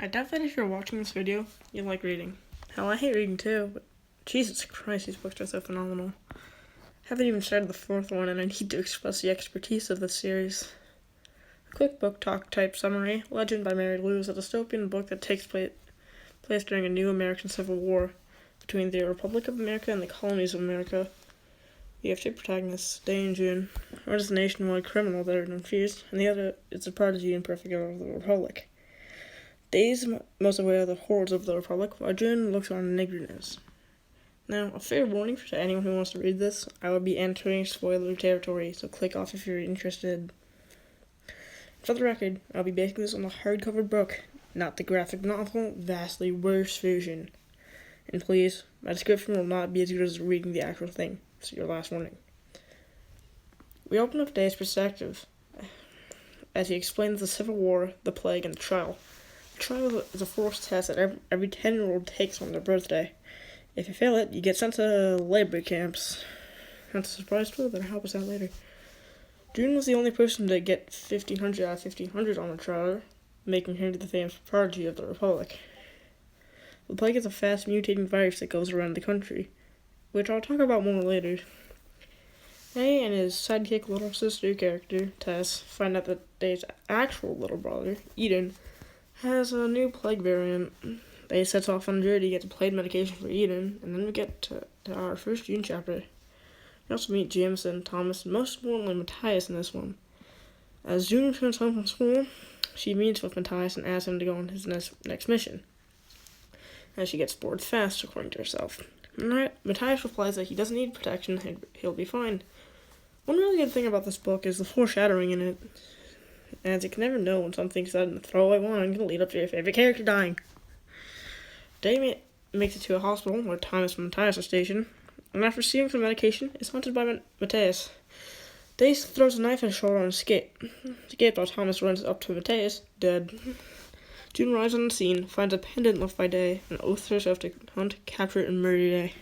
I doubt that if you're watching this video, you like reading. Hell, I hate reading too, but Jesus Christ, these books are so phenomenal. Haven't even started the fourth one, and I need to express the expertise of this series. A quick book talk type summary. Legend by Mary Lou is a dystopian book that takes place during a new American Civil War between the Republic of America and the colonies of America. You have two protagonists, Day and June. One is a nationwide criminal that are confused, and the other is a prodigy and perfect of the Republic. Day is most aware of the horrors of the Republic, while June looks on in ignorance. Now, a fair warning to anyone who wants to read this, I will be entering spoiler territory, so click off if you're interested. For the record, I'll be basing this on the hardcover book, not the graphic novel, vastly worse version. And please, my description will not be as good as reading the actual thing, so your last warning. We open up Day's perspective as he explains the Civil War, the plague, and the trial. The trial is a forced test that every 10-year-old takes on their birthday. If you fail it, you get sent to labor camps. That's a surprise too, but I'll help us out later. June was the only person to get 1500 out of 1500 on the trial, making her the famous prodigy of the Republic. The plague is a fast mutating virus that goes around the country, which I'll talk about more later. Day and his sidekick little sister character, Tess, find out that Day's actual little brother, Eden, has a new plague variant. Day sets off on a journey to get the plague medication for Eden, and then we get to our first June chapter. We also meet Jameson, Thomas, and most importantly Matthias in this one. As June returns home from school, she meets with Matthias and asks him to go on his next mission. As she gets bored fast, according to herself. Matthias replies that he doesn't need protection and he'll be fine. One really good thing about this book is the foreshadowing in it, as you can never know when something's said in the throwaway line can lead up to your favorite character dying. Day makes it to a hospital where Thomas and Matthias are stationed, and after receiving some medication, is haunted by Matthias. Day throws a knife at his shoulder and escapes while Thomas runs up to Matthias, dead. June arrives on the scene, finds a pendant left by Day, and oaths herself to hunt, capture, and murder Day.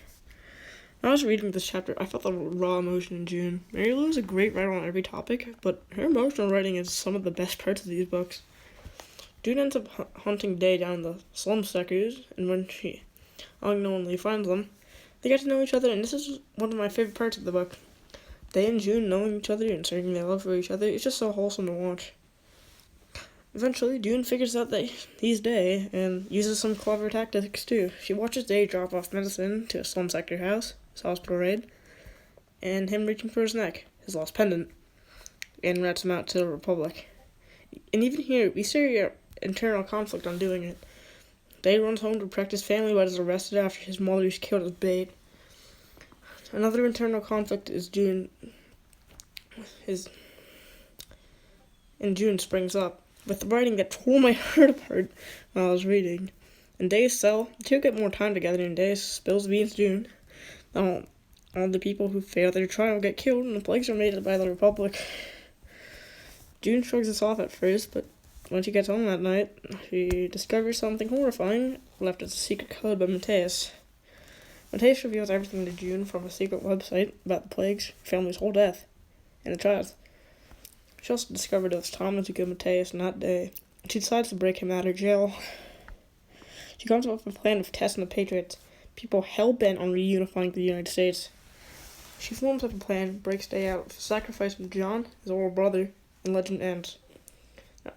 When I was reading this chapter, I felt the raw emotion in June. Mary Lou is a great writer on every topic, but her emotional writing is some of the best parts of these books. June ends up hunting Day down the slum sectors, and when she unknowingly finds them, they get to know each other, and this is one of my favorite parts of the book. Day and June knowing each other and sharing their love for each other, it's just so wholesome to watch. Eventually, June figures out that he's Day, and uses some clever tactics too. She watches Day drop off medicine to a slum sector house, his hospital raid, and him reaching for his neck, his lost pendant, and rats him out to the Republic. And even here, we see internal conflict on doing it. Day runs home to protect his family but is arrested after his mother is killed as bait. Another internal conflict is June springs up, with the writing that tore my heart apart while I was reading. In Day's cell, the two get more time together, and Day spills the beans to June. All the people who fail their trial get killed, and the plagues are made by the Republic. June shrugs this off at first, but when she gets home that night, she discovers something horrifying left as a secret code by Matthias. Matthias reveals everything to June from a secret website about the plagues, family's whole death, and a child. She also discovered it was Thomas who killed Matthias, not Day. She decides to break him out of jail. She comes up with a plan of testing the Patriots, people hell-bent on reunifying the United States. She forms up a plan, breaks Day out with a sacrifice from John, his older brother, and legend ends.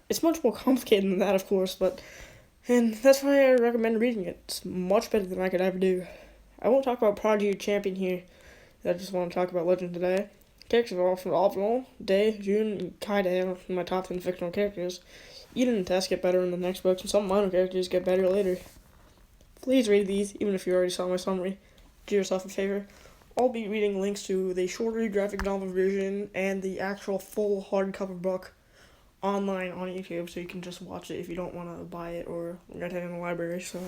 It's much more complicated than that, of course, and that's why I recommend reading it. It's much better than I could ever do. I won't talk about Prodigy or Champion here. I just want to talk about Legend today. Characters are all phenomenal. Day, June, and Kaide are my top 10 fictional characters. Eden and Tess get better in the next books, and some minor characters get better later. Please read these, even if you already saw my summary. Do yourself a favor. I'll be reading links to the shorter graphic novel version and the actual full hardcover book online on YouTube, so you can just watch it if you don't want to buy it or rent it in the library. So,